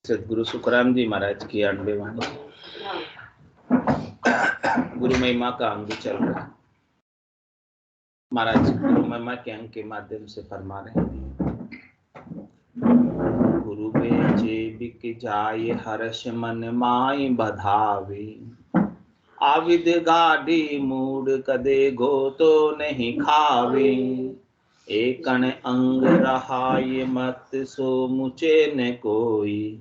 सदगुरु सुखराम जी महाराज की 98 वाणी। गुरु महिमा का अंग चल रहा है। महाराज गुरु महिमा के अंग के माध्यम से फरमा रहे हैं, गुरु बेचे बिक जाय हर्ष मन माई बधावे, आविद गाढ़ी मूड कदे गो तो नहीं खावे, एकन अंग रहाय मत सो मुचे न कोई,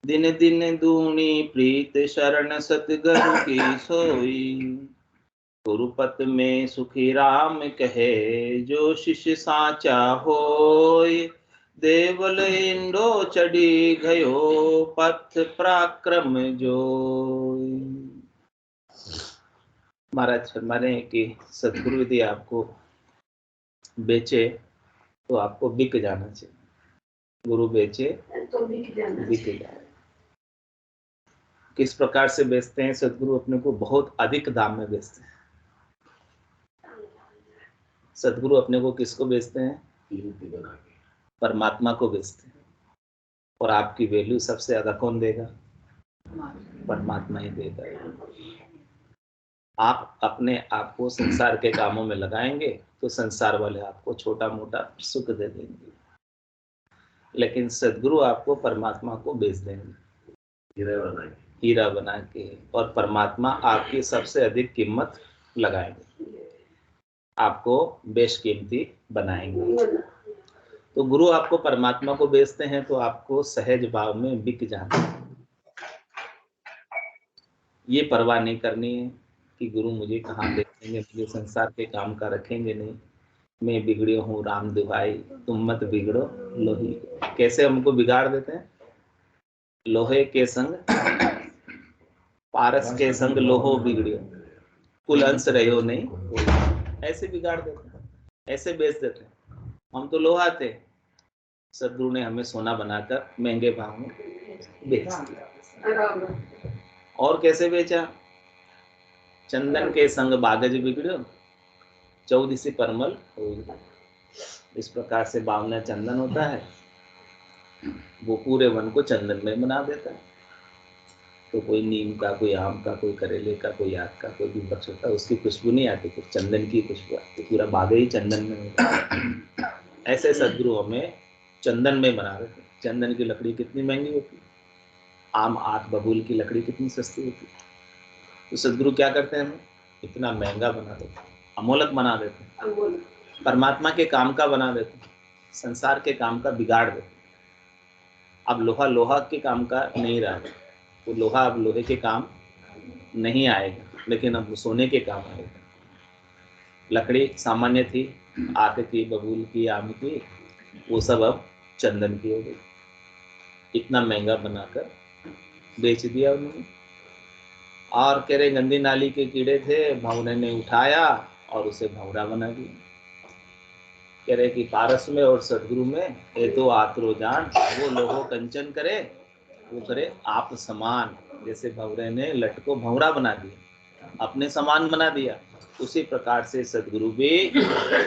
दिन दिन दूनी प्रीत शरण सतगुरु की सोई, गुरुपत में सुखी राम कहे जो शिष्य साचा होय, देवल इंडो चढ़ी गयो पथ पराक्रम जोय। महाराज फरमा रहे हैं कि सतगुरु यदि आपको बेचे तो आपको बिक जाना चाहिए। गुरु बेचे तो बिक जाए। किस प्रकार से बेचते हैं? सतगुरु अपने को बहुत अधिक दाम में बेचते हैं। सतगुरु अपने को किसको बेचते हैं? परमात्मा को बेचते हैं। और आपकी वैल्यू सबसे ज्यादा कौन देगा? परमात्मा ही देगा। आप अपने आप को संसार के कामों में लगाएंगे तो संसार वाले आपको छोटा मोटा सुख दे देंगे, लेकिन सदगुरु आपको परमात्मा को बेच देंगे हीरा बना के, और परमात्मा आपकी सबसे अधिक कीमत लगाएंगे, आपको बेशकीमती बनाएंगे। तो गुरु आपको परमात्मा को बेचते हैं तो आपको सहज भाव में बिक जाना है। ये परवाह नहीं करनी है कि गुरु मुझे कहाँ बेचेंगे, मुझे संसार के काम का रखेंगे नहीं, मैं बिगड़ियो हूँ राम दुहाई, तुम मत बिगड़ो लोही। कैसे हमको बिगाड़ देते हैं? लोहे के संग पारस के संग लोहो बिगड़ियो, कुल अंश रहो नहीं, ऐसे बिगाड़ देते हैं, ऐसे बेच देते हैं। हम तो लोहा थे, सदगुरु ने हमें सोना बनाकर महंगे भाव में बेच दिया। और कैसे बेचा? चंदन के संग बागज बिगड़ो, 14 परमल हो। इस प्रकार से बावना चंदन होता है, वो पूरे वन को चंदन में बना देता है। तो कोई नीम का, कोई आम का, कोई करेले का, कोई आग का, कोई भी वृक्ष होता है, उसकी खुशबू नहीं आती, तो चंदन की खुशबू आती, पूरा बाग ही चंदन में होता है। ऐसे सदगुरु हमें चंदन में बना देते हैं। चंदन की लकड़ी कितनी महंगी होती है, आम आक बबूल की लकड़ी कितनी सस्ती होती है। तो सदगुरु क्या करते हैं? हमें इतना महंगा बना देते हैं, अमोलक बना देते हैं, परमात्मा के काम का बना देते हैं, संसार के काम का बिगाड़ देते हैं। अब लोहा लोहा के काम का नहीं रहा, वो लोहा अब लोहे के काम नहीं आएगा, लेकिन अब सोने के काम आएगा। लकड़ी सामान्य थी, आक की, बबूल की, आम की, वो सब अब चंदन की हो गई। इतना महंगा बनाकर बेच दिया उन्होंने। और कह रहे गंदी नाली के कीड़े थे, भंवरे ने उठाया और उसे भंवरा बना दिया। कह रहे कि पारस में और सदगुरु में ये तो आतरो जान, वो लोहो कंचन करे, वो करे आप समान। जैसे भंवरे ने लट को भंवरा बना दिया, अपने समान बना दिया, उसी प्रकार से सदगुरु भी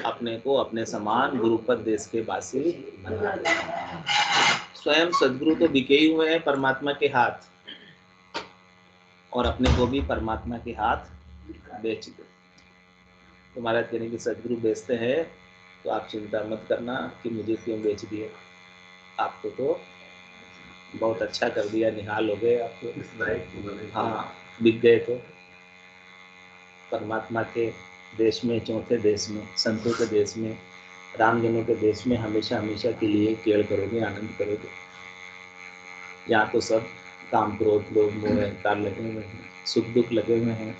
अपने को अपने समान गुरुपद देश के वासी बना दिया। स्वयं सदगुरु तो बिके ही हुए हैं परमात्मा के हाथ, और अपने को भी परमात्मा के हाथ बेच दो। तो महाराज कहने की सदगुरु बेचते हैं तो आप चिंता मत करना कि मुझे क्यों बेच दिए, आपको तो बहुत अच्छा कर दिया, निहाल हो गए आपको। हाँ, बिक गए। तो परमात्मा के देश में, चौथे देश में, संतों के देश में, रामजनों के देश में हमेशा हमेशा के लिए केड़ करोगे, आनंद करोगे। यहाँ तो सब काम क्रोध लोभ मोह अहंकार लगे हुए हैं, सुख दुख लगे हुए हैं,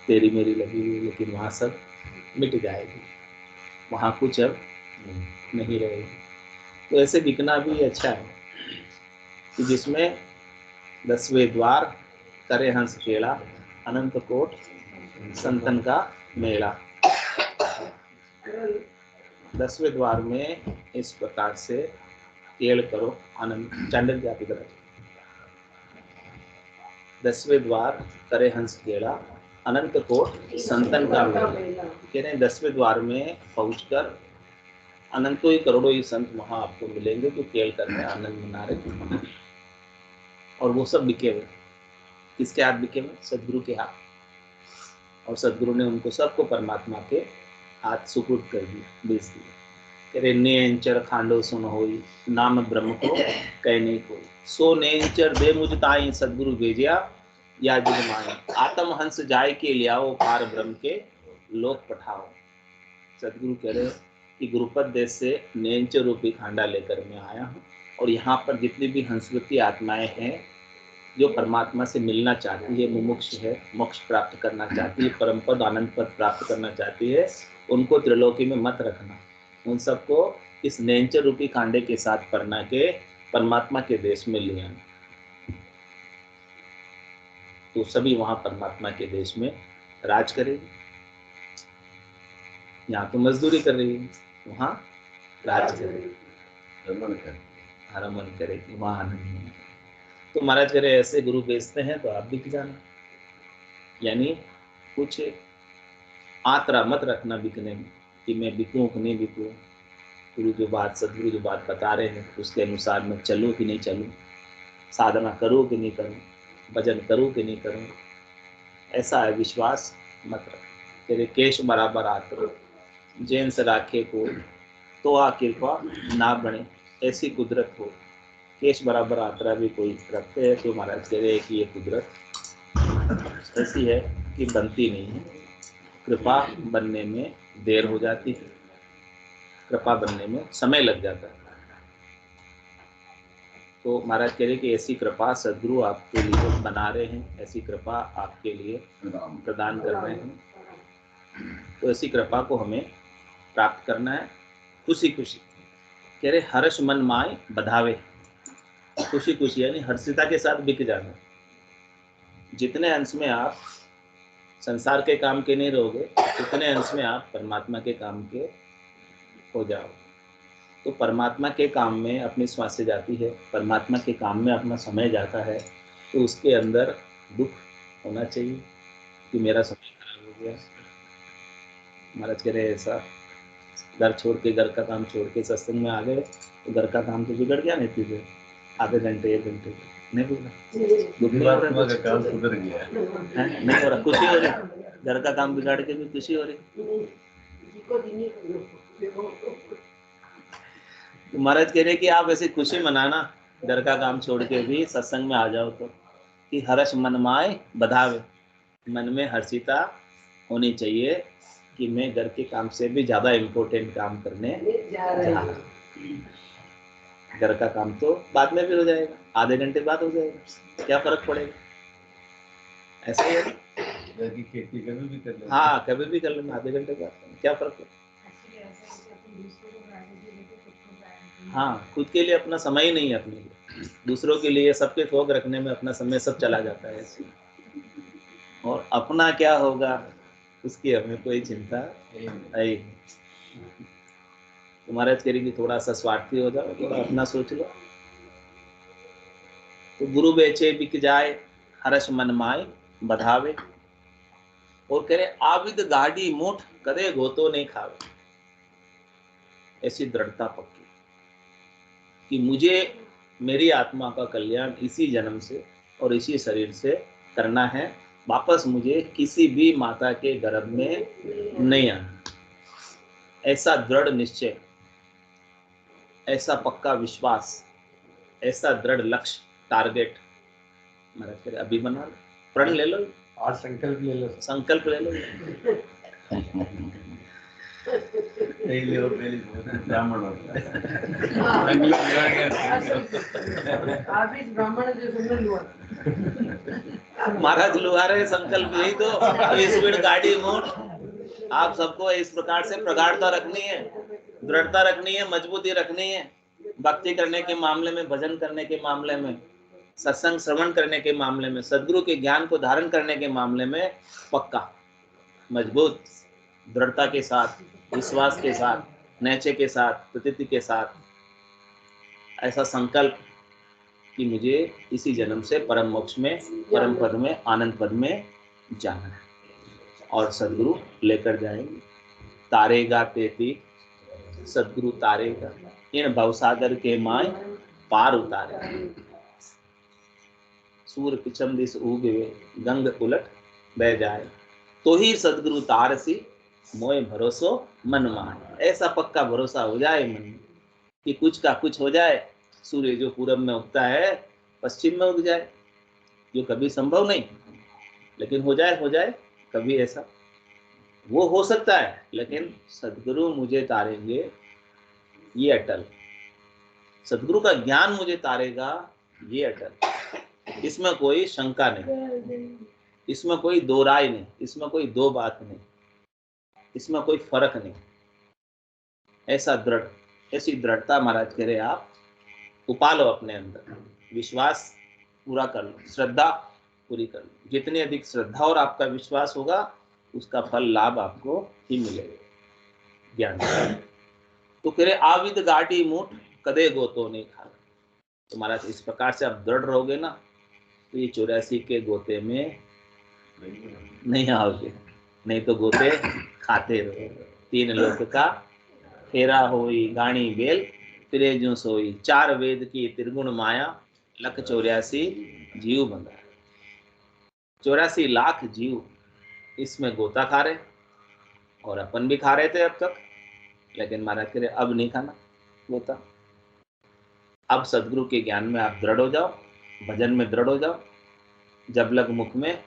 तेरी मेरी लगी हुई, लेकिन वहाँ सब मिट जाएगी, वहाँ कुछ अब नहीं रहेगी। तो ऐसे बिकना भी अच्छा है कि जिसमें 10वें द्वार करे हंस खेला, अनंत कोट संतन का मेला। 10वें द्वार में इस प्रकार से केड़ करो आनंद। चांडल जाति करो। 10वें द्वार करे हंस खेला, अनंत कोट संतन का मेला। कह रहे हैं 10वें द्वार में पहुंचकर अनंतों ही करोड़ों ही संत वहां आपको मिलेंगे जो केल करके आनंद मना रहे। और वो सब बिके हुए। किसके हाथ बिके हुए? सदगुरु के हाथ। और सदगुरु ने उनको सबको परमात्मा के हाथ सुपुर्द कर दिया, बेच दिया। कह रहे नेंचर खांडो सुन होई, नाम ब्रह्म को कह नहीं कोई। सो नेंचर दे मुझ ताई, सदगुरु भेजिया या जुग माई। आत्म हंस जाय के लियाओ, पार ब्रह्म के लोक पठाओ। सदगुरु कह रहे कि गुरुपद देश से नेंचर रूपी खांडा लेकर मैं आया हूँ, और यहाँ पर जितनी भी हंसवती आत्माएं हैं जो परमात्मा से मिलना चाहती है, मुमुक्ष है, मोक्ष प्राप्त करना चाहती है, परम पद आनंद पद प्राप्त करना चाहती है, उनको त्रिलोकी में मत रखना। उन सबको इस नेंचर रूपी खांडे के साथ पढ़ना के परमात्मा के देश में ले आना। तो सभी वहां परमात्मा के देश में राज करेगी। यहाँ तो मजदूरी कर रही है, वहां राज करेगी, रमन करेगी, वहां आनंद नहीं। तो महाराज करे ऐसे गुरु बेचते हैं तो आप बिक जाना। यानी कुछ आतरा मत रखना बिकने में कि मैं बिकूं कि नहीं बिकूं, गुरु जो बात, सदगुरु जो बात बता रहे हैं उसके अनुसार मैं चलूं कि नहीं चलूं, साधना करूं कि नहीं करूं, भजन करूं कि नहीं करूं, ऐसा है विश्वास मत रख। तेरे केश बराबर आतरो जैन से राखे को, तो आ कृपा ना बने ऐसी कुदरत हो। केश बराबर आतरा भी कोई रखते हैं तो महाराज कह रहे हैं कि ये कुदरत ऐसी है कि बनती नहीं है, कृपा बनने में देर हो जाती है, कृपा बनने में समय लग जाता है। तो महाराज कह रहे कि ऐसी कृपा सदगुरु आपके लिए बना रहे हैं, ऐसी कृपा आपके लिए प्रदान कर रहे हैं। तो ऐसी कृपा को हमें प्राप्त करना है खुशी खुशी। कह रहे हर्ष मन माय बधावे, खुशी खुशी यानी हर्षिता के साथ बिक जाना। जितने अंश में आप संसार के काम के नहीं रहोगे, उतने अंश में आप परमात्मा के काम के हो जाओ। तो परमात्मा के काम में अपनी श्वास से जाती है, परमात्मा के काम में अपना समय जाता है, तो उसके अंदर दुख होना चाहिए कि मेरा समय खराब हो गया। महाराज कह रहे ऐसा घर छोड़ के, घर का काम छोड़ के सत्संग में आ गए तो घर का काम तो बिगड़ गया नहीं तुझे, आधे घंटे एक घंटे नहीं बिगड़ा, दुख नहीं हो रहा, नहीं हो रहा, खुशी हो रही, घर का काम बिगाड़ के भी खुशी हो रही। तो महाराज कह रहे कि आप ऐसी खुशी मनाना, घर का काम छोड़ के भी सत्संग में आ जाओ तो, कि हर्ष मन माय बधावे, मन में हर्षिता होनी चाहिए कि मैं घर के काम से भी ज्यादा इम्पोर्टेंट काम करने जा रहा हूं। घर का काम तो बाद में भी हो जाएगा, आधे घंटे बाद हो जाएगा, क्या फर्क पड़ेगा, ऐसा ही है। घर की खेती कभी भी कर लेना, हाँ कभी भी कर लेना, आधे घंटे बाद क्या फर्क पड़ेगा। हाँ खुद के लिए अपना समय ही नहीं है, अपने लिए दूसरों के लिए सबके ठोक रखने में अपना समय सब चला जाता है, और अपना क्या होगा उसकी हमें कोई चिंता नहीं। तुम्हारा करेंगे थोड़ा सा स्वार्थी हो जाओ, थोड़ा अपना सोच लो। तो गुरु बेचे बिक जाए, हर्ष मन माय बधावे, और कह रहे आविद गाड़ी मुठ कदे गोतो नहीं खावे। ऐसी दृढ़ता पक्की कि मुझे मेरी आत्मा का कल्याण इसी जन्म से और इसी शरीर से करना है, वापस मुझे किसी भी माता के गर्भ में नहीं आना। ऐसा दृढ़ निश्चय, ऐसा पक्का विश्वास, ऐसा दृढ़ लक्ष्य, टारगेट महाराज करे अभी बना लो, प्रण ले लो, और संकल्प ले लो, संकल्प ले लो। ब्राह्मण महाराज लुहा रहे संकल्प यही तो स्पीड गाड़ी मोड़। आप सबको इस प्रकार से प्रगाढ़ता रखनी है, दृढ़ता रखनी है, मजबूती रखनी है, भक्ति करने के मामले में, भजन करने के मामले में, सत्संग श्रवण करने के मामले में, सदगुरु के ज्ञान को धारण करने के मामले में पक्का, मजबूत, दृढ़ता के साथ, विश्वास के साथ, नैचे के साथ, प्रतीति के साथ, ऐसा संकल्प कि मुझे इसी जन्म से परम मोक्ष में, परम पद में, आनंद पद में जाना है, और सदगुरु लेकर जाएंगे। तारेगा तेती सदगुरु तारेगा, इन भवसागर के माय पार उतारे। सूर पिछम दिस उगे, गंग उलट बह जाए, तो ही सदगुरु तारसी, मोए भरोसो मन माए। ऐसा पक्का भरोसा हो जाए मन में कि कुछ का कुछ हो जाए, सूर्य जो पूरब में उगता है पश्चिम में उग जाए, जो कभी संभव नहीं, लेकिन हो जाए कभी ऐसा। वो हो सकता है, लेकिन सदगुरु मुझे तारेंगे ये अटल, सदगुरु का ज्ञान मुझे तारेगा ये अटल, इसमें कोई शंका नहीं, इसमें कोई दो राय नहीं, इसमें कोई दो बात नहीं, इसमें कोई फर्क नहीं। ऐसा दृढ़, ऐसी दृढ़ता महाराज कह रहे आप उपालो अपने अंदर, विश्वास पूरा कर लो, श्रद्धा पूरी कर लो। जितनी अधिक श्रद्धा और आपका विश्वास होगा, उसका फल लाभ आपको ही मिलेगा ज्ञान। तो कह रहे आविद गाटी मूठ कदे गोतो नहीं खा। तो महाराज इस प्रकार से आप दृढ़ रहोगे ना, तो ये 84 के गोते में नहीं आओगे, नहीं तो गोते खाते रहोगे। 3 लोक का फेरा होई गाणी बेल, फिरे जो सोई, 4 वेद की त्रिगुण माया, लख 84 जीव बंधा। 84 लाख जीव इसमें गोता खा रहे, और अपन भी खा रहे थे अब तक, लेकिन महाराज कह रहे अब नहीं खाना गोता। अब सदगुरु के ज्ञान में आप दृढ़ हो जाओ, भजन में दृढ़ हो जाओ। जब लग मुख में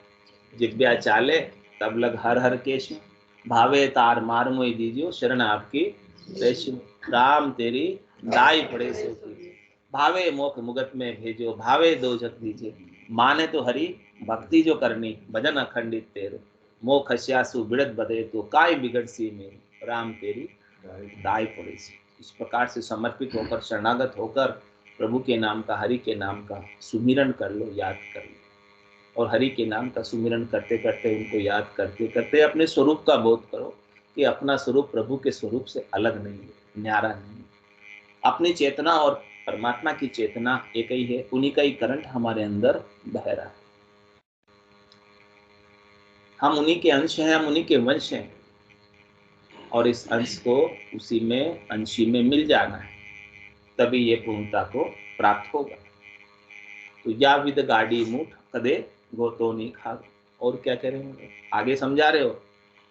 जिब्या चाले, तब लग हर हर केश, भावे तार मार मोई दीजियो, शरण आपकी रेशम। राम तेरी दाई पड़े सो की, भावे मोख मुगत में भेजो, भावे दो जग दीजिए। माने तो हरि भक्ति जो करनी, भजन अखंडित तेरे, मोख हस्यासु बिड़त बदे, तो काय बिगड़ सी मेरी, राम तेरी दाई पड़े सी। इस प्रकार से समर्पित होकर, शरणागत होकर प्रभु के नाम का, हरि के नाम का सुमिरन कर लो, याद कर लो। और हरि के नाम का सुमिरन करते करते, उनको याद करते करते अपने स्वरूप का बोध करो कि अपना स्वरूप प्रभु के स्वरूप से अलग नहीं है, न्यारा नहीं है। अपनी चेतना और परमात्मा की चेतना एक ही है, उन्हीं का ही करंट हमारे अंदर बह रहा है। हम उन्हीं के अंश हैं, हम उन्हीं के वंश हैं, और इस अंश को उसी में, अंशी में मिल जाना है, तभी ये पूर्णता को प्राप्त होगा। तो या विद गाड़ी मुठ कदे गोतो नहीं खा। और क्या कह रहे हो, आगे समझा रहे हो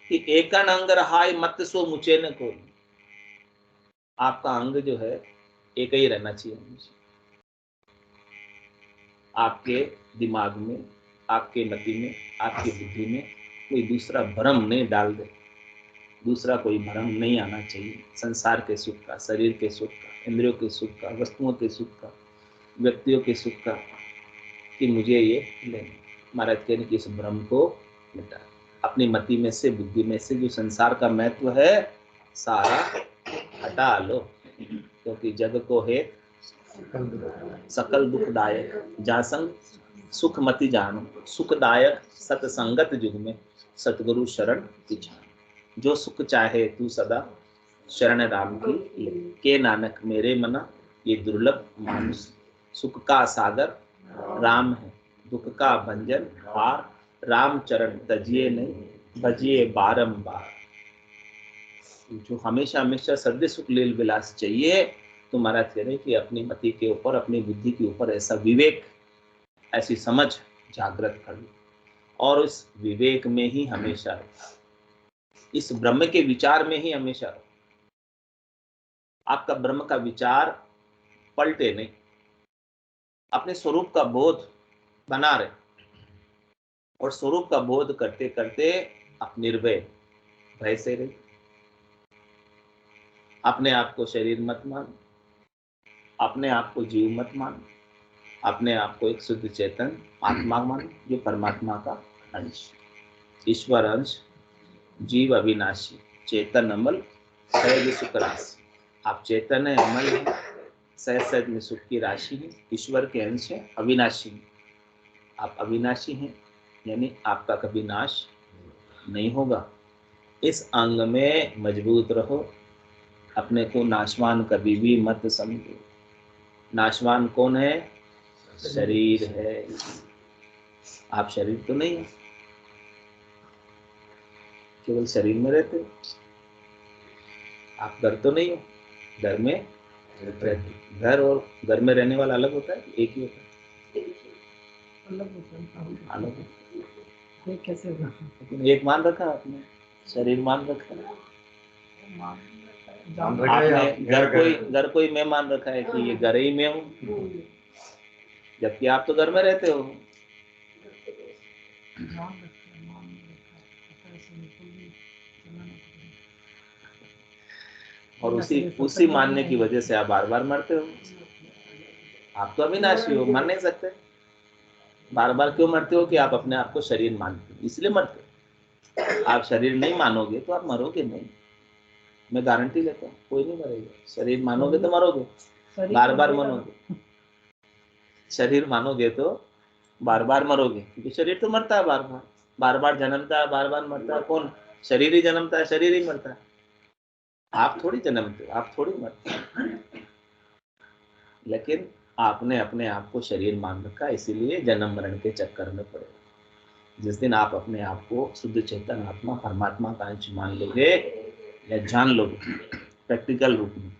कि एकन अंग रहाय मत सो मुचे न कोई। आपका अंग जो है एक ही रहना चाहिए, आपके दिमाग में, आपके मति में, आपकी बुद्धि में कोई दूसरा भ्रम नहीं डाल दे, दूसरा कोई भ्रम नहीं आना चाहिए। संसार के सुख का, शरीर के सुख का, इंद्रियों के सुख का, वस्तुओं के सुख का, व्यक्तियों के सुख का, कि मुझे ये लेना। महाराज कहने की इस भ्रम को मिटा, अपनी मति में से, बुद्धि में से जो संसार का महत्व है सारा हटा लो, क्योंकि जग को है सकल दुखदायक, जा संग सुख मति जानो, सुखदायक सतसंगत युग में, सतगुरु शरण पिछानो। जो सुख चाहे तू सदा शरण राम की ले, के नानक मेरे मना ये दुर्लभ मानुष। सुख का सागर राम है, दुख का भंजन हार, राम चरण तजिए नहीं, भजिए बारंबार। जो हमेशा हमेशा सद्य सुख लील विलास चाहिए, तो महाराज कह रहे कि अपनी मति के ऊपर, अपनी बुद्धि के ऊपर ऐसा विवेक, ऐसी समझ जागृत कर लो, और उस विवेक में ही हमेशा रहो, इस ब्रह्म के विचार में ही हमेशा रहो। आपका ब्रह्म का विचार पलटे नहीं, अपने स्वरूप का बोध बना रहे, और स्वरूप का बोध करते करते आप निर्भय, भय से रहे। अपने आप को शरीर मत मान, अपने आप को जीव मत मान, अपने आप को एक शुद्ध चेतन आत्मा मान, जो परमात्मा का अंश, ईश्वर अंश, जीव अविनाशी, चेतन अमल, सहज सुख राशि। आप चेतन है, अमल है, सहज सहज में सुख की राशि है, ईश्वर के अंश है, अविनाशी है। आप अविनाशी हैं, यानी आपका कभी नाश नहीं होगा। इस अंग में मजबूत रहो, अपने को नाशवान कभी भी मत समझो। नाशवान कौन है? शरीर है। आप शरीर तो नहीं है, केवल शरीर में रहते हो। आप घर तो नहीं हो, घर में रहते। घर और घर में रहने वाला अलग होता है, एक ही होता है। अलग है। ये कैसे होगा? लेकिन एक मान रखा आपने, शरीर मान रखा है आपने, घर कोई मैं मान रखा है कि ये घर ही मैं हूँ, जबकि आप तो घर में रहते हो। और उसी मानने की वजह से आप बार बार मरते हो। आप तो अविनाशी हो, मर नहीं सकते। बार बार क्यों मरते हो? कि आप अपने आप को शरीर मानते हो, इसलिए मरते हो। आप शरीर नहीं मानोगे तो आप मरोगे नहीं, मैं गारंटी लेता हूँ, कोई नहीं मरेगा। शरीर मानोगे तो मरोगे, बार बार मानोगे। शरीर मानोगे तो बार बार मरोगे, क्योंकि शरीर तो मरता है बार बार, बार बार जन्मता है, बार बार मरता है। कौन? शरीर ही जन्मता है, शरीर ही मरता है। आप थोड़ी जन्मते हो, आप थोड़ी मरते हो। लेकिन आपने अपने आप को शरीर मान रखा, इसीलिए जन्म मरण के चक्कर में पड़े। जिस दिन आप अपने आप को शुद्ध चेतन आत्मा परमात्मा का अंश मान लोगे या जान लोगे, प्रैक्टिकल रूप में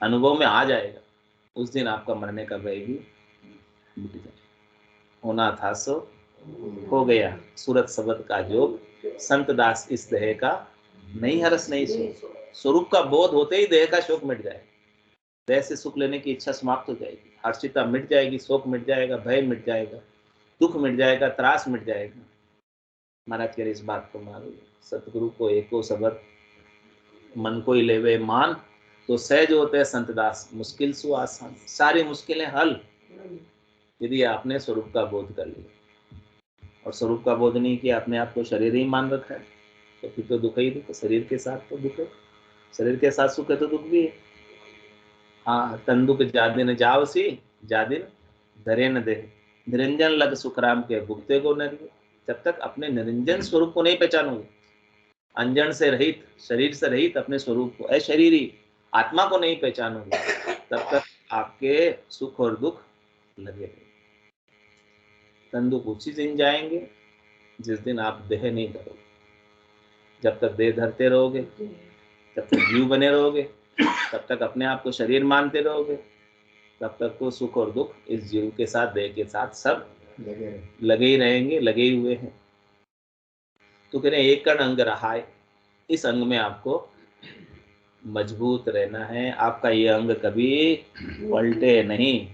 अनुभव में आ जाएगा, उस दिन आपका मरने का भय भी मिट जाएगा। होना था सो हो गया, सूरत शब्द का जोग, संत दास इस देह का नहीं हरस नहीं शोक। स्वरूप का बोध होते ही देह का शोक मिट जाएगा, देह से सुख लेने की इच्छा समाप्त हो जाएगी, हर्षिता मिट जाएगी, शोक मिट जाएगा, भय मिट जाएगा, दुख मिट जाएगा, त्रास मिट जाएगा। महाराज कह रहे इस बात को मानो, सतगुरु को एको शब्द मन को ही लेवे मान, तो सहज होते हैं संतदास मुश्किल सु आसान। सारी मुश्किलें हल यदि आपने स्वरूप का बोध कर लिया। और स्वरूप का बोध नहीं किया, अपने आप को शरीर ही मान रखा है, तो फिर तो दुख ही दुख। शरीर के साथ तो दुख है, शरीर के साथ सुख है तो दुख भी है। हाँ, तंदुक जादिन जावसी जादिन धरे न दे, निरंजन लग सुखराम के भुगते को न दिए। जब तक अपने निरंजन स्वरूप को नहीं पहचानोगे, अंजन से रहित, शरीर से रहित अपने स्वरूप को, अशरीरी आत्मा को नहीं पहचानोगे, तब तक आपके सुख और दुख लगे रहेंगे। तंदुक उसी दिन जाएंगे जिस दिन आप देह नहीं धरोगे। जब तक देह धरते रहोगे, जब तक जीव बने रहोगे, तब तक अपने आप को शरीर मानते रहोगे, तब तक तो सुख और दुख इस जीव के साथ, देह के साथ सब लगे ही रहेंगे, लगे ही हुए हैं। तो कह रहे हैं एक कण अंग रहा है, इस अंग में आपको मजबूत रहना है। आपका ये अंग कभी पलटे नहीं।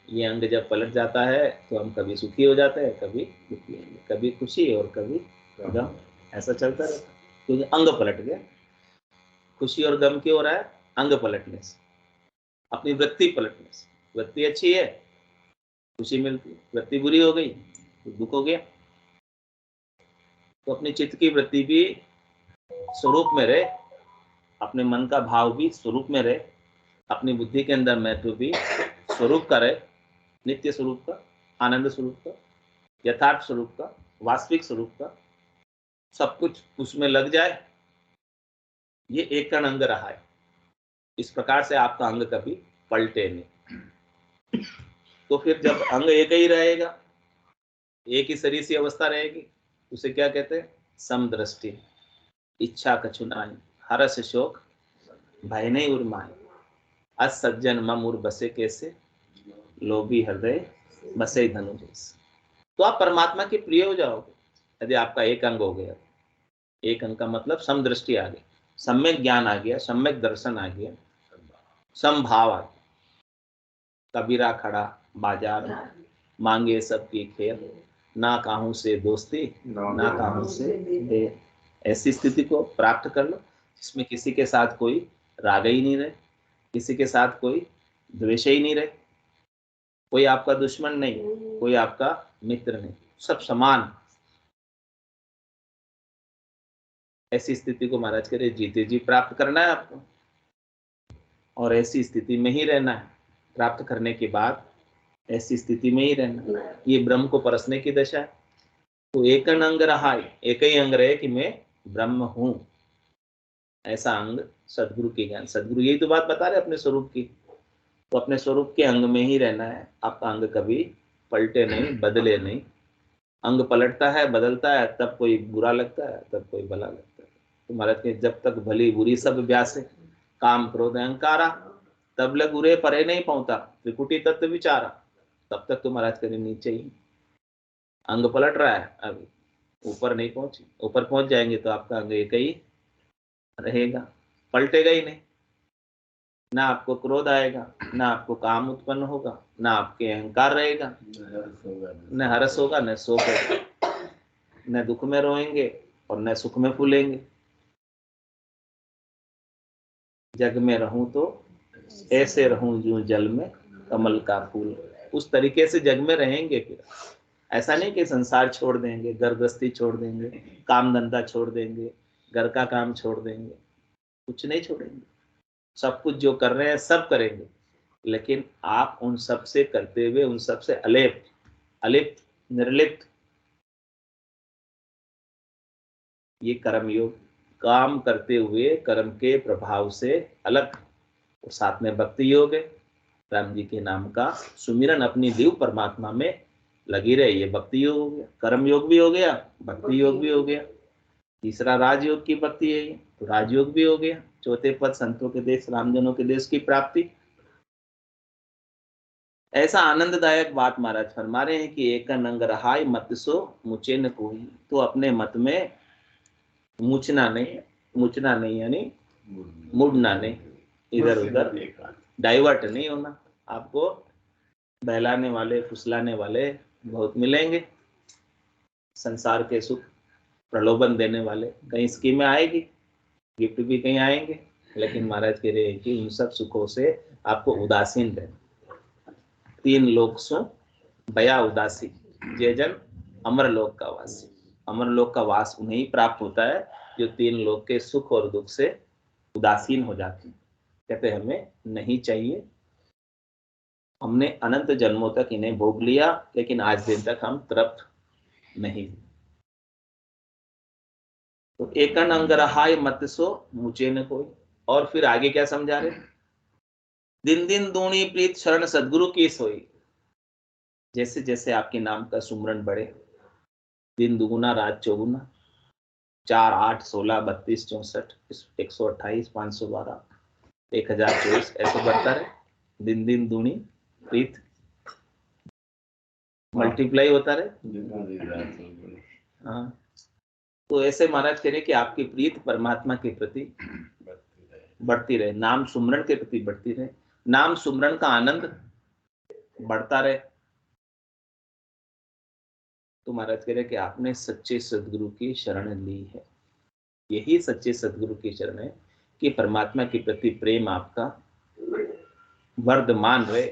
ये अंग जब पलट जाता है तो हम कभी सुखी हो जाते हैं, कभी दुखी, कभी खुशी और कभी गम, ऐसा चलता रहता है, क्योंकि अंग पलट गया। खुशी और गम क्यों हो रहा है? अंग पलटने से, अपनी वृत्ति पलटने से। वृत्ति अच्छी है, खुशी मिलती है, वृत्ति बुरी हो गई तो दुख हो गया। तो अपनी चित्त की वृत्ति भी स्वरूप में रहे, अपने मन का भाव भी स्वरूप में रहे, अपनी बुद्धि के अंदर महत्व भी स्वरूप का रहे, नित्य स्वरूप का, आनंद स्वरूप का, यथार्थ स्वरूप का, वास्तविक स्वरूप का, सब कुछ उसमें लग जाए। ये एक कण अंग रहा है, इस प्रकार से आपका अंग कभी पलटे नहीं। तो फिर जब अंग एक ही रहेगा, एक ही शरीर सी अवस्था रहेगी, उसे क्या कहते हैं? समदृष्टि। इच्छा कछु नाहि, हरस शोक भय नहीं उर्माए, असज्जन मम उर बसे कैसे, लोभी हृदय बसे धनु जैसे। तो आप परमात्मा के प्रिय हो जाओगे यदि आपका एक अंग हो गया। एक अंग का मतलब समदृष्टि आ गई, सम्यक ज्ञान आ गया, सम्यक दर्शन आ गया, समभाव आ गया। कबीरा खड़ा बाजार मांगे सबकी खेर, ना काहू से दोस्ती ना काहू से देर। ऐसी स्थिति को प्राप्त कर लो जिसमें किसी के साथ कोई राग ही नहीं रहे, किसी के साथ कोई द्वेष ही नहीं रहे, कोई आपका दुश्मन नहीं, कोई आपका मित्र नहीं, सब समान। ऐसी स्थिति को महाराज कह रहे जीते जी प्राप्त करना है आपको, और ऐसी स्थिति में ही रहना है। प्राप्त करने के बाद ऐसी स्थिति में ही रहना, ये ब्रह्म को परसने की दशा है। तो एक अंग रहा है, एक ही अंग रहे कि मैं ब्रह्म हूं, ऐसा अंग सदगुरु के ज्ञान। सदगुरु यही तो बात बता रहे अपने स्वरूप की, तो अपने स्वरूप के अंग में ही रहना है। आपका अंग कभी पलटे नहीं, बदले नहीं। अंग पलटता है, बदलता है, तब कोई बुरा लगता है, तब कोई भला लगता है। तो महाराज के जब तक भली बुरी सब व्यास है, काम क्रोध अहंकारा, तब लग उरे परे नहीं पहुंचा, त्रिकुटी तत्व विचारा। तब तक तो महाराज करीब नीचे ही, अंग पलट रहा है, अभी ऊपर नहीं पहुंचे। ऊपर पहुंच जाएंगे तो आपका अंग एक ही रहेगा, पलटेगा ही नहीं। ना आपको क्रोध आएगा, ना आपको काम उत्पन्न होगा, ना आपके अहंकार रहेगा, न हर्ष होगा, न शोक होगा, न दुख में रोएंगे और न सुख में फूलेंगे। जग में रहूं तो ऐसे रहूं जो जल में कमल का फूल, उस तरीके से जग में रहेंगे। फिर ऐसा नहीं कि संसार छोड़ देंगे, घर गृहस्थी छोड़ देंगे, काम धंधा छोड़ देंगे, घर का काम छोड़ देंगे, कुछ नहीं छोड़ेंगे। सब कुछ जो कर रहे हैं सब करेंगे, लेकिन आप उन सब से करते हुए उन सब से अलिप्त, अलिप्त, निर्लिप्त। ये कर्म योग, काम करते हुए कर्म के प्रभाव से अलग। और साथ में भक्ति योग है, राम जी के नाम का सुमिरन अपनी दिव्य परमात्मा में लगी रहे, ये भक्ति योग हो गया। कर्म योग भी हो गया, भक्ति योग भी हो गया। तीसरा राजयोग की भक्ति है, ये तो राजयोग भी हो गया। चौथे पद संतों के देश, रामजनों के देश की प्राप्ति। ऐसा आनंददायक बात महाराज फरमा रहे हैं कि एक नंग रहाय मत सो मुचे न कोई। तो अपने मत में मुचना नहीं यानी मुड़ना नहीं, इधर उधर डाइवर्ट नहीं होना। आपको बहलाने वाले, फुसलाने वाले बहुत मिलेंगे, संसार के सुख प्रलोभन देने वाले। कहीं स्कीमें आएगी, गिफ्ट भी कहीं आएंगे, लेकिन महाराज कह रहे हैं कि उन सब सुखों से आपको उदासीन रहना। तीन लोक सो बया उदासी, जे जन अमरलोक का वासी। अमरलोक का वास उन्हें ही प्राप्त होता है जो तीन लोक के सुख और दुख से उदासीन हो जाते हैं। कहते हमें नहीं चाहिए, हमने अनंत जन्मों तक इन्हें भोग लिया, लेकिन आज दिन तक हम तृप्त नहीं। तो एकन अंगरहाय मत सो मुझे न कोई। और फिर आगे क्या समझा रहे, दिन दिन दूनी प्रीत शरण सदगुरु की सोई। जैसे जैसे आपके नाम का सुमरन बढ़े, दिन दुगुना रात चौगुना, 4 8 16 32 64 128 512 1024 ऐसे बढ़ता रहे। दिन दिन दूनी प्रीत मल्टीप्लाई होता रहे। हाँ, तो ऐसे महाराज कह रहे कि आपकी प्रीत परमात्मा के प्रति बढ़ती रहे, नाम सुमरन के प्रति बढ़ती रहे, नाम सुमरन का आनंद बढ़ता रहे। तो महाराज कह रहे कि आपने सच्चे सदगुरु की शरण ली है। यही सच्चे सदगुरु की शरण है कि परमात्मा के प्रति प्रेम आपका वर्धमान रहे,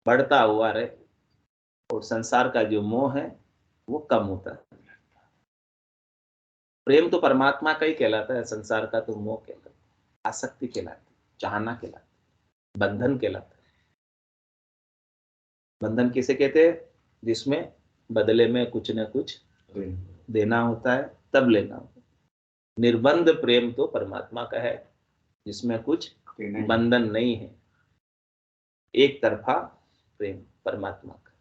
बढ़ता हुआ रहे, और संसार का जो मोह है वो कम होता है। प्रेम तो परमात्मा का ही कहलाता है, संसार का तो मोह कहलाता है, आसक्ति कहलाती है, चाहना कहलाता है, बंधन कहलाता है। बंधन किसे कहते हैं, जिसमें बदले में कुछ न कुछ देना होता है, तब लेना होता है। निर्बंध प्रेम तो परमात्मा का है, जिसमें कुछ बंधन नहीं है, एक तरफा प्रेम परमात्मा का।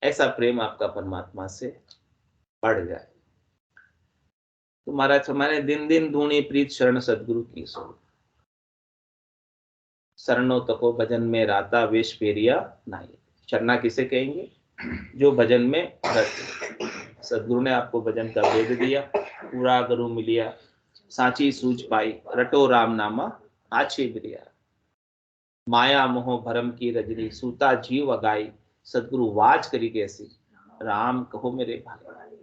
ऐसा प्रेम आपका परमात्मा से बढ़ जाए। तो महाराज हमारे दिन दिन दूनी प्रीत शरण सदगुरु की सो। शरणो तको भजन में राता वेश फेरिया नहीं। शरणा किसे कहेंगे, जो भजन में रत। सदगुरु ने आपको भजन का वेद दिया, पूरा गुरु मिलिया सांची सूझ पाई, रटो राम नामा आछी बिरिया। माया मोह भरम की रजनी सूता जीव अगाई, सदगुरु वाज करी कैसी, राम कहो मेरे भाई।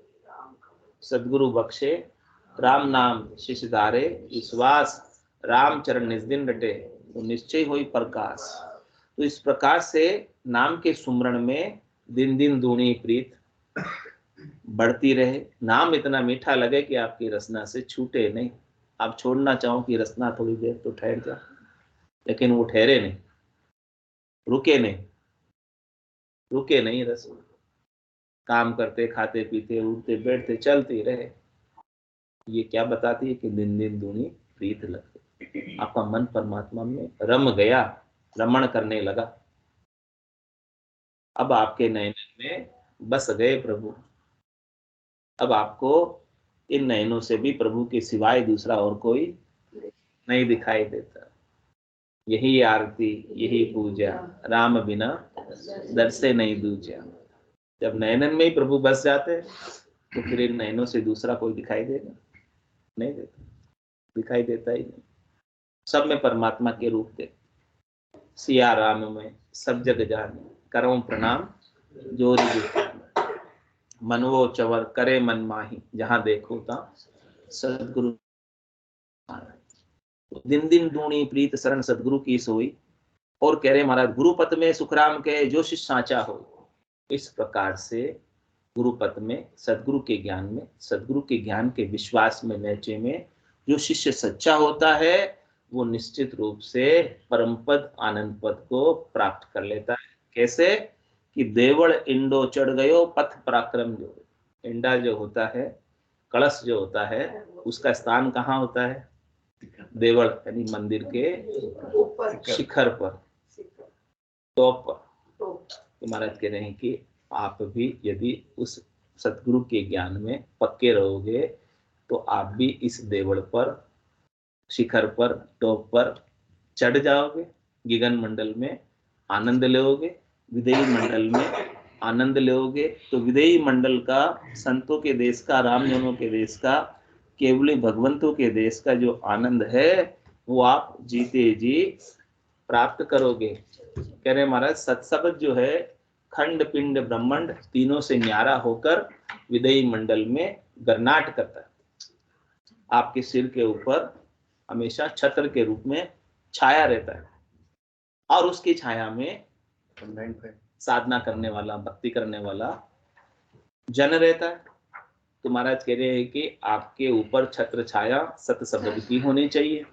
सदगुरु बख्शे राम नाम शिशधारे, विश्वास राम चरण निज दिन रटे, तो निश्चय होई प्रकाश। तो इस प्रकार से नाम के सुमरण में दिन दिन दूनी प्रीत बढ़ती रहे, नाम इतना मीठा लगे कि आपकी रसना से छूटे नहीं। आप छोड़ना चाहो कि रसना थोड़ी देर तो ठहर जाए, लेकिन वो ठहरे नहीं, रुके नहीं रस। काम करते खाते पीते उठते बैठते चलते रहे। ये क्या बताती है कि दिन दिन दूनी प्रीत लग गई, आपका मन परमात्मा में रम गया, रमण करने लगा। अब आपके नयन में बस गए प्रभु। अब आपको इन नयनों से भी प्रभु के सिवाय दूसरा और कोई नहीं दिखाई देता। यही आरती यही पूजा, राम बिना दर्शे नहीं दूजा। जब नयनन में ही प्रभु बस जाते हैं तो फिर इन नयनों से दूसरा कोई दिखाई देगा? नहीं देता, दिखाई देता ही नहीं। सब में परमात्मा के रूप थे। सिया राम में सब जग जाने, करो प्रणाम जोरी जुटाने। मनवो चवर करे मन माही, जहां देखो ता सदगुरु। दिन दिन दूणी प्रीत शरण सदगुरु की सोई। और कह रहे महाराज, गुरुपत में सुखराम के जो शिष्य साचा हो। इस प्रकार से गुरुपत में, सदगुरु के ज्ञान में, सदगुरु के ज्ञान के विश्वास में, नैचे में जो शिष्य सच्चा होता है वो निश्चित रूप से परम पद आनंद पद को प्राप्त कर लेता है। कैसे कि देवल इंडो चढ़ गयो पथ पराक्रम। जो इंडा जो होता है, कलश जो होता है, उसका स्थान कहाँ होता है? देवल यानी मंदिर के शिखर पर, टॉप पर। महाराज कह रहे हैं कि आप भी यदि उस सतगुरु के ज्ञान में पक्के रहोगे तो आप भी इस देवल पर, शिखर पर, टॉप पर चढ़ जाओगे। गिगन मंडल में आनंद लोगे, विदेही मंडल में आनंद लोगे। तो विदेही मंडल का, संतों के देश का, रामजनों के देश का, केवली भगवंतों के देश का जो आनंद है वो आप जीते जी प्राप्त करोगे। कह रहे महाराज, सत्सबद जो है खंड पिंड ब्रह्मांड तीनों से न्यारा होकर विदेही मंडल में गर्नाट करता है। आपके सिर के ऊपर हमेशा छत्र के रूप में छाया रहता है और उसकी छाया में साधना करने वाला, भक्ति करने वाला जन रहता है। तो महाराज कह रहे हैं कि आपके ऊपर छत्र छाया सत्सबद की होनी चाहिए,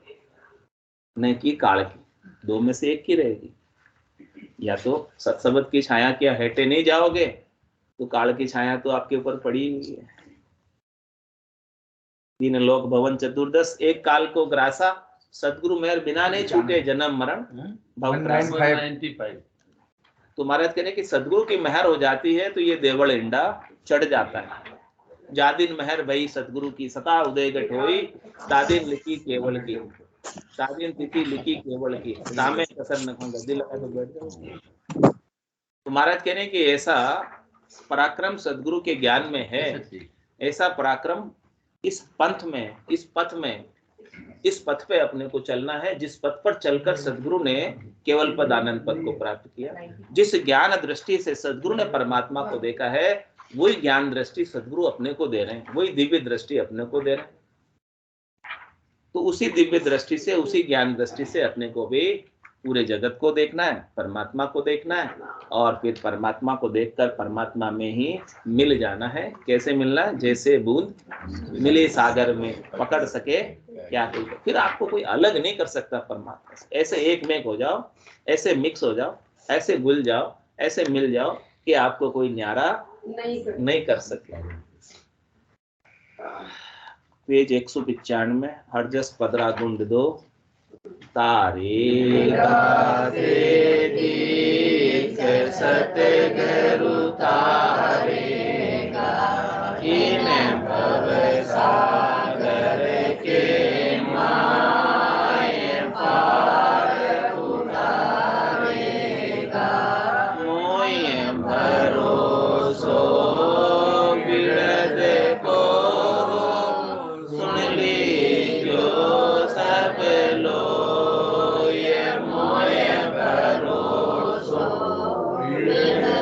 न कि काल की। दो में से एक की रहेगी। या तो सत्सबद की छाया क्या हटे नहीं जाओगे तो काल की छाया तो आपके ऊपर पड़ी हुई है। तीन लोक भवन चतुर्दश एक काल को ग्रासा, सदगुरु मेहर बिना नहीं छूटे जन्म मरण भव त्रासा। तो महाराज कह रहे कि सदगुरु की मेहर हो जाती है तो ये देवल इंडा चढ़ जाता है। जादिन मेहर भई सदगुरु की सता उदय गठ होई, तादिन लिखी केवल की, तादिन तिथि लिखी केवल की, दामे कसर न होगा दिल लगा तो बैठ जाओ। तो महाराज कह रहे हैं कि ऐसा पराक्रम सदगुरु के ज्ञान में है। ऐसा पराक्रम इस पंथ में, इस पथ में, इस पथ पे अपने को चलना है जिस पथ पर चलकर सदगुरु ने केवल पद आनंद पद को प्राप्त किया। जिस ज्ञान दृष्टि से सदगुरु ने परमात्मा को देखा है वही ज्ञान दृष्टि सदगुरु अपने को दे रहे हैं, वही दिव्य दृष्टि अपने को दे रहे हैं। तो उसी दिव्य दृष्टि से, उसी ज्ञान दृष्टि से अपने को भी पूरे जगत को देखना है, परमात्मा को देखना है और फिर परमात्मा को देखकर परमात्मा में ही मिल जाना है। कैसे मिलना है? जैसे बूंद मिले सागर में, पकड़ सके क्या कोई। फिर आपको कोई अलग नहीं कर सकता परमात्मा से। ऐसे एक में हो जाओ, ऐसे मिक्स हो जाओ, ऐसे घुल जाओ, ऐसे मिल जाओ कि आपको कोई न्यारा नहीं कर सके। पेज 195 हरजस पदरा गुंड दो, तारे गाते दीक सतगुरु तारेगा, इन भव सागर के माय पार उतारेगा, मोय भरोसो बिरद को सुन लीजो सब लोग, ये मोय भरोसो बिरद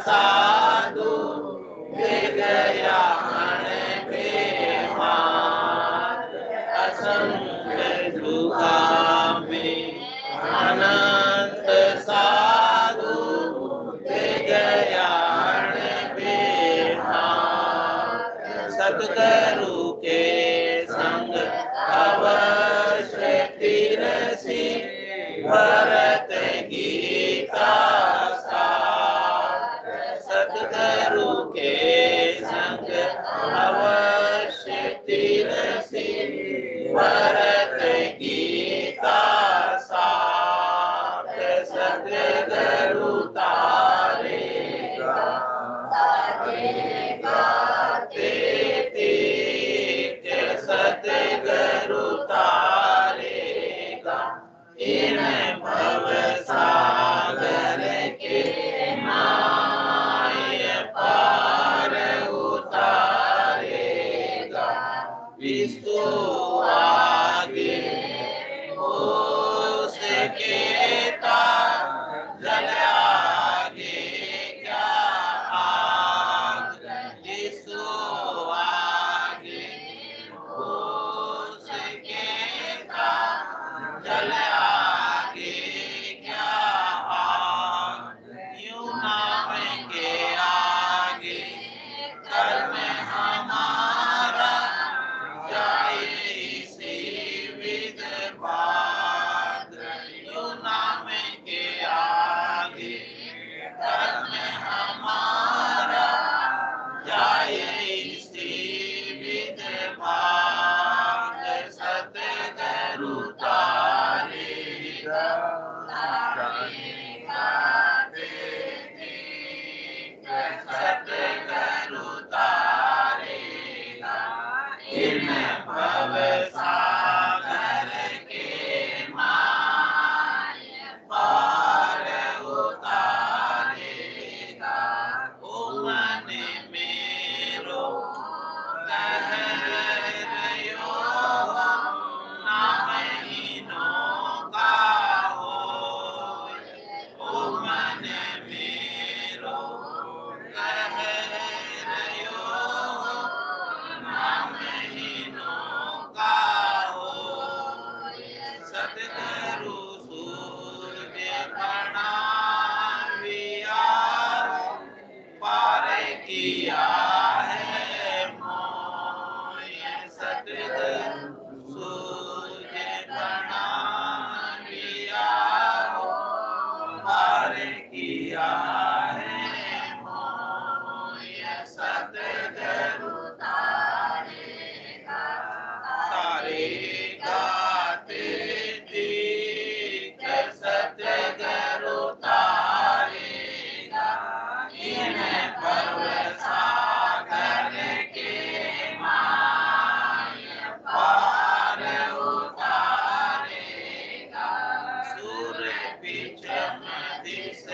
साधु विद्याण प्रेमात असंग जुगामे अनंत साधु विद्याण प्रेमात सतगुरु के संग अवश्य तिरसी भरत गीता सार सतगुरु के संग अवश्य तिरसी भरत गीता सार सतगुरु तारेगा सतगुरु तारेगा इन भव सागर के माय पार उतारेगा विष्णु आगे उसके जल आगे क्या आग विष्णु आगे उसके जल आगे क्या आग यूं नाम के आगे कर्म हमारा जाए इसी विध बात यूं नाम के आगे कर्म हमारा जाए इसी विध बात सतगुरु तारेगा सतगुरु तारेगा इन भव सागर के माय पार उतारेगा ओ मन मेरो कह रयो नाम हीनों का होय ओ मन मेरो कह रयो नाम हीनों का होय सतगुरु सूर्य प्रणामिया पार किया है मोय सतगुरु सूर्य प्रणामिया पार किया है मोय सतगुरु तारेगा तीर्थ सतगुरु तारेगा इन भव सागर के माय पार उतारेगा सूर्य बिचम दिस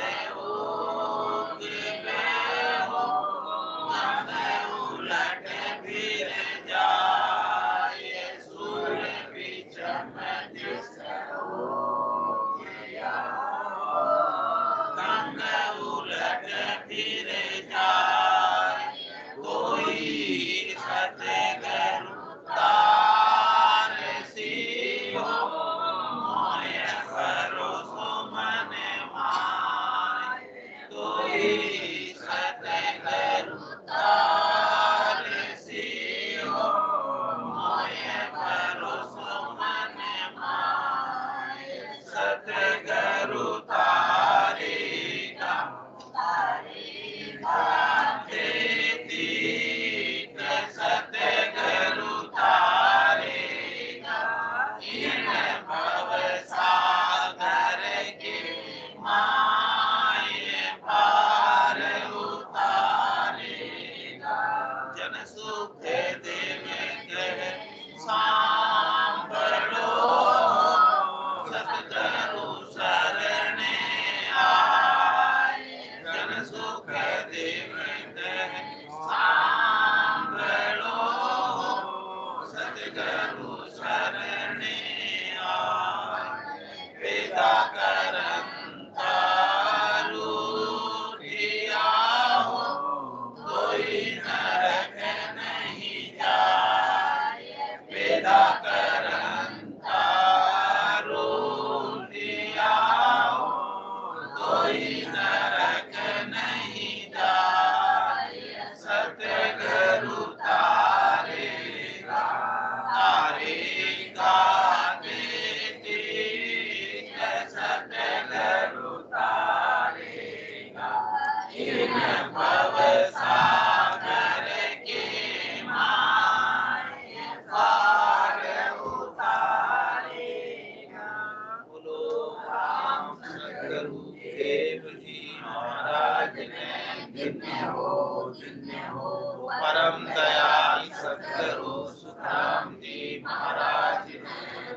धन्य हो परम दयाल सतगुरु सुखराम जी महाराज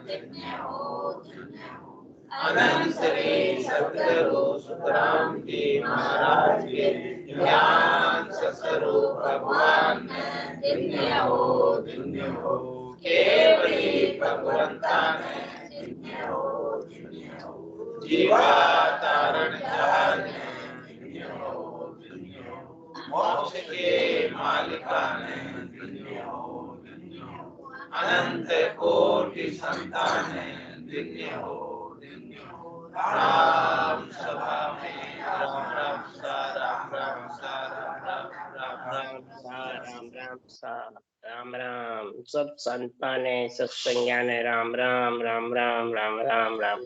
धन्य हो अनंत श्री सतगुरु सुखराम जी महाराज के ज्ञान स्वरूप भगवान धन्य हो केवली भगवंता धन्य हो जीवा तारण जान धन्य हो मोक्ष के मालिका धन्य हो अनंत कोटि संतान धन्य हो राम सभा में राम राम सा राम राम सा राम राम सा राम राम सब संतान है सत्संज्ञान है राम राम राम राम राम राम राम